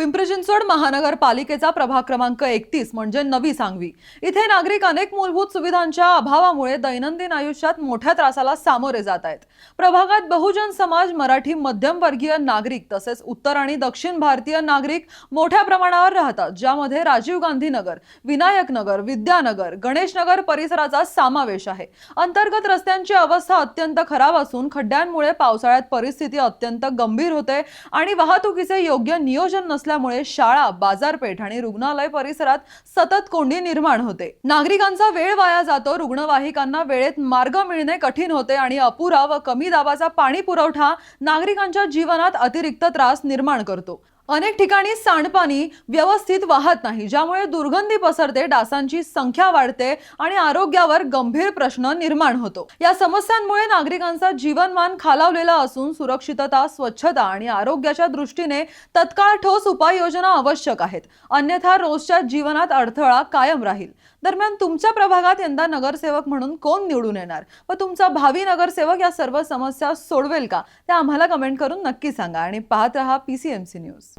पिंपरी चिंचवड महानगरपालिकेचा प्रभाग क्रमांक 31 म्हणजे नवी सांगवी। इथे नागरिक अनेक मूलभूत सुविधांच्या अभावामुळे दैनंदिन आयुष्यात मोठ्या त्रासाला सामोरे जात आहेत। प्रभागात बहुजन समाज, मराठी मध्यमवर्गीय नागरिक तसेच उत्तर आणि दक्षिण भारतीय नागरिक मोठ्या प्रमाणावर राहतात, ज्यामध्ये राजीव गांधी नगर, विनायक नगर, विद्यानगर, गणेश नगर परिसराचा समावेश आहे। अंतर्गत रस्त्यांची अवस्था अत्यंत खराब असून खड्ड्यांमुळे पावसाळ्यात परिस्थिती अत्यंत गंभीर होते आणि वाहतुकीचे योग्य नियोजन नसल्यामुळे शाळा, बाजारपेठ आणि रुग्णालय परिसरात सतत कोंडी निर्माण होते। नागरिकांचा वेळ वाया जातो, रुग्णवाहिकांना वेळेत मार्ग मिळणे कठीण होते आणि अपुरा व कमी दाबाचा पाणी पुरवठा नागरिकांच्या जीवनात अतिरिक्त त्रास निर्माण करतो। अनेक ठिकाणी सांडपाणी व्यवस्थित वाहत नाही, ज्यामुळे दुर्गंधी पसरते, डासांची संख्या वाढते आणि आरोग्यावर गंभीर प्रश्न निर्माण होतो। या समस्यांमुळे नागरिकांचा जीवनमान खालावलेला असून सुरक्षितता, स्वच्छता आणि आरोग्याच्या दृष्टीने तत्काळ ठोस उपाययोजना आवश्यक आहेत, अन्यथा रोजच्या जीवनात अडथळा कायम राहील। दरम्यान तुमच्या प्रभागात यंदा नगरसेवक म्हणून कोण निवडून येणार व तुमचा भावी नगरसेवक या सर्व समस्या सोडवेल का, ते आम्हाला कमेंट करून नक्की सांगा आणि पाहत रहा PCMC न्यूज।